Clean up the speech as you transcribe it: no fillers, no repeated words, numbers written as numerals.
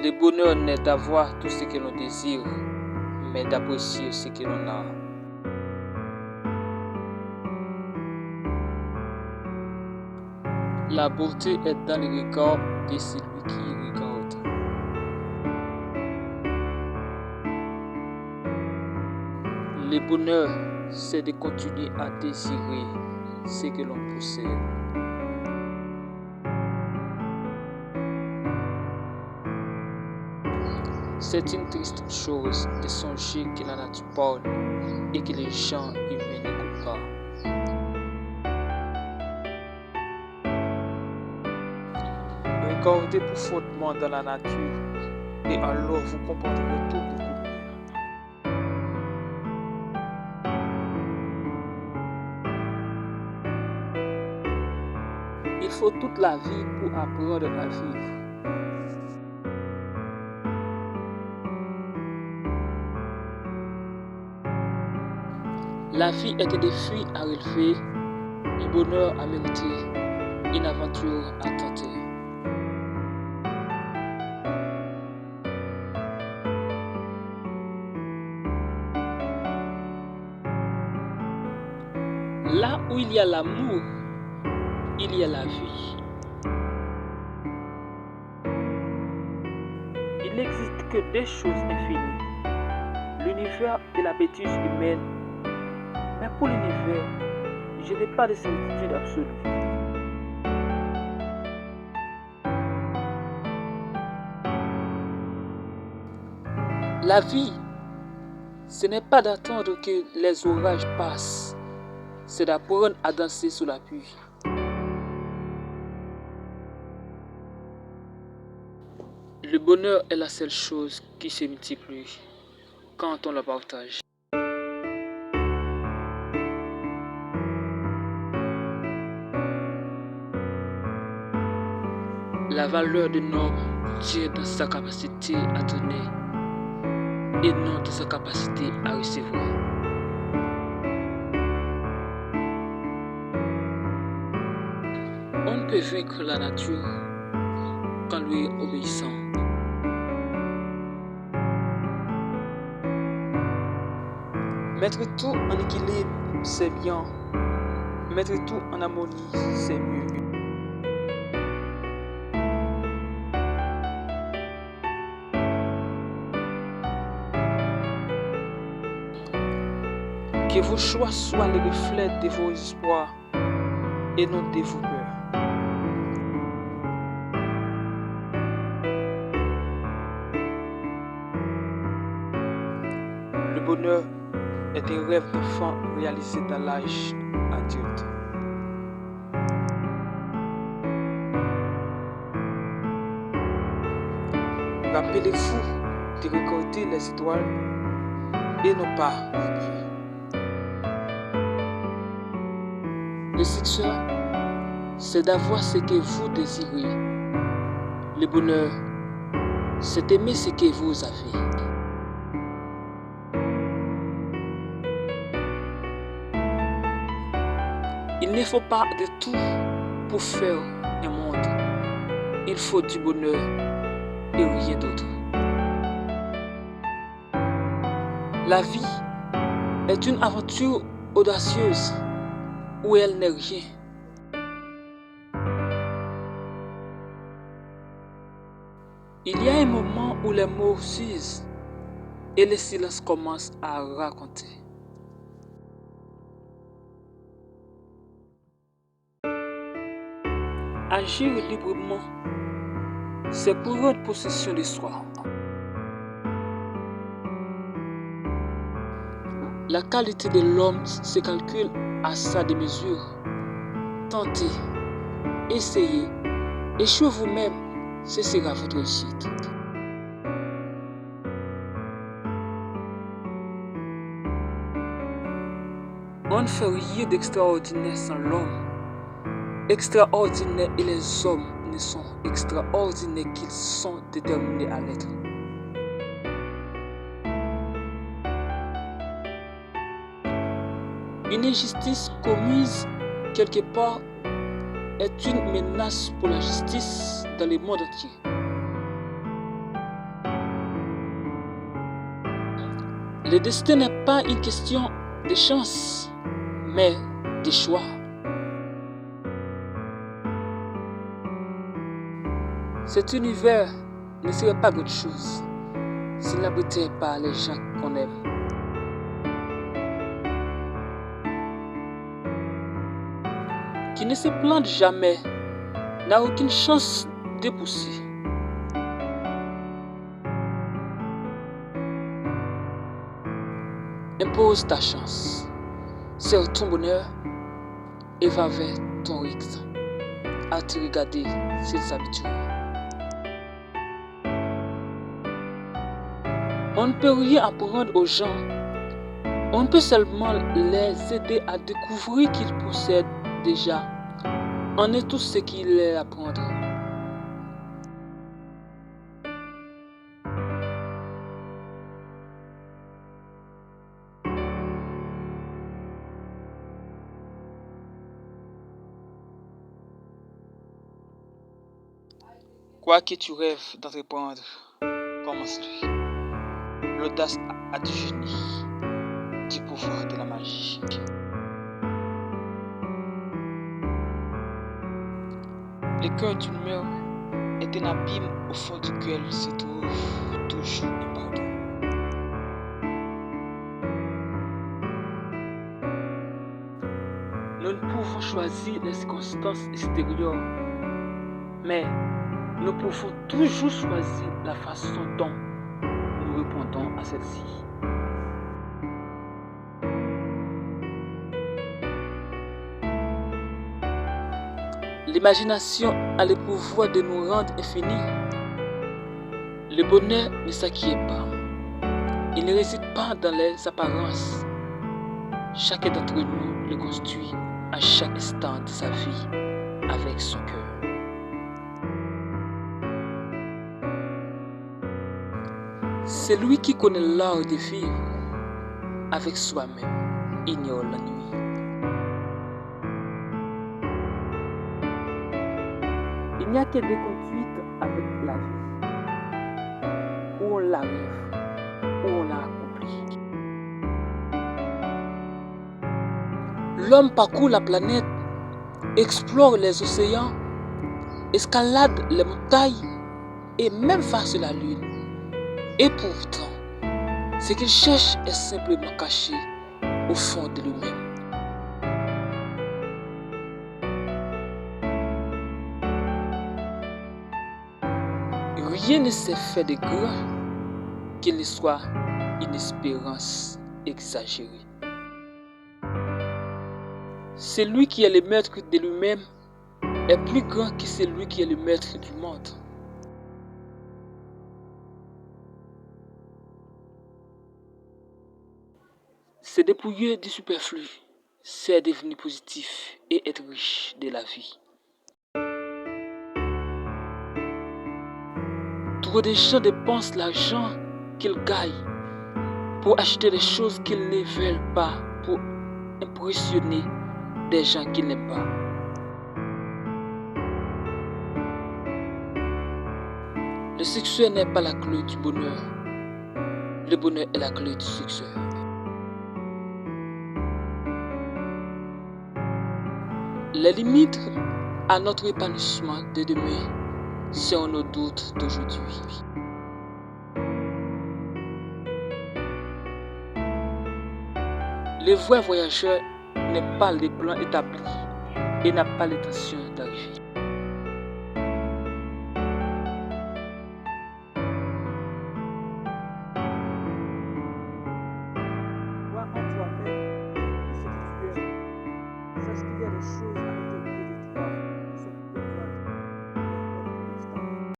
Le bonheur n'est d'avoir tout ce que l'on désire, mais d'apprécier ce que l'on a. La beauté est dans le regard de celui qui regarde. Le bonheur, c'est de continuer à désirer ce que l'on possède. C'est une triste chose de songer que la nature parle et que les gens humains n'écoutent pas. Regardez profondément dans la nature et alors vous comprendrez tout beaucoup mieux. Il faut toute la vie pour apprendre à vivre. La vie est un défi à relever, un bonheur à mériter, une aventure à tenter. Là où il y a l'amour, il y a la vie. Il n'existe que des choses infinies, l'univers et la bêtise humaine. Mais pour l'univers, je n'ai pas de certitude absolue. La vie, ce n'est pas d'attendre que les orages passent, c'est d'apprendre à danser sous la pluie. Le bonheur est la seule chose qui se multiplie quand on la partage. La valeur d'un homme tient dans sa capacité à donner et non dans sa capacité à recevoir. On ne peut vaincre la nature qu'en lui obéissant. Mettre tout en équilibre, c'est bien. Mettre tout en harmonie, c'est mieux. Que vos choix soient le reflet de vos espoirs et non de vos peurs. Le bonheur est un rêve d'enfant réalisé dans l'âge adulte. Rappelez-vous de regarder les étoiles et non pas vos pieds. Le succès, c'est d'avoir ce que vous désirez. Le bonheur, c'est d'aimer ce que vous avez. Il ne faut pas de tout pour faire un monde. Il faut du bonheur et rien d'autre. La vie est une aventure audacieuse où elle n'est rien. Il y a un moment où les mots s'usent et le silence commence à raconter. Agir librement, c'est prendre possession de soi. La qualité de l'homme se calcule à sa démesure. Tentez, essayez, échouez vous-même, ce sera votre réussite. On ne fait rien d'extraordinaire sans l'homme. Extraordinaire et les hommes ne sont extraordinaires qu'ils sont déterminés à l'être. Une injustice commise quelque part est une menace pour la justice dans le monde entier. Le destin n'est pas une question de chance, mais de choix. Cet univers ne serait pas autre chose s'il n'abritait pas les gens qu'on aime. Qui ne se plante jamais n'a aucune chance de pousser. Impose ta chance, serre ton bonheur et va vers ton rythme à te regarder s'ils habituent. On ne peut rien apprendre aux gens, on peut seulement les aider à découvrir qu'ils possèdent déjà en est tout ce qu'il est à apprendre. Quoi que tu rêves d'entreprendre, commence-le. L'audace a du génie, du pouvoir de la magie. Le cœur d'une mère est un abîme au fond duquel se trouve toujours un pardon. Nous ne pouvons choisir les circonstances extérieures, mais nous pouvons toujours choisir la façon dont nous répondons à celle-ci. L'imagination a le pouvoir de nous rendre infinis. Le bonheur ne s'acquiert pas. Il ne réside pas dans les apparences. Chacun d'entre nous le construit à chaque instant de sa vie avec son cœur. Celui qui connaît l'art de vivre avec soi-même ignore la nuit. Il n'y a que des conduites avec la vie, où on la rêve, où on la accomplit. L'homme parcourt la planète, explore les océans, escalade les montagnes et même va sur la lune. Et pourtant, ce qu'il cherche est simplement caché au fond de lui-même. Rien ne s'est fait de grand qu'il ne soit une espérance exagérée. Celui qui est le maître de lui-même est plus grand que celui qui est le maître du monde. Se dépouiller du superflu, c'est devenir positif et être riche de la vie. Trop de gens dépensent l'argent qu'ils gagnent pour acheter des choses qu'ils ne veulent pas, pour impressionner des gens qu'ils n'aiment pas. Le succès n'est pas la clé du bonheur. Le bonheur est la clé du succès. Les limites à notre épanouissement de demain sont nos doutes d'aujourd'hui. Le vrai voyageur n'est pas le plan établi et n'a pas l'intention d'arriver.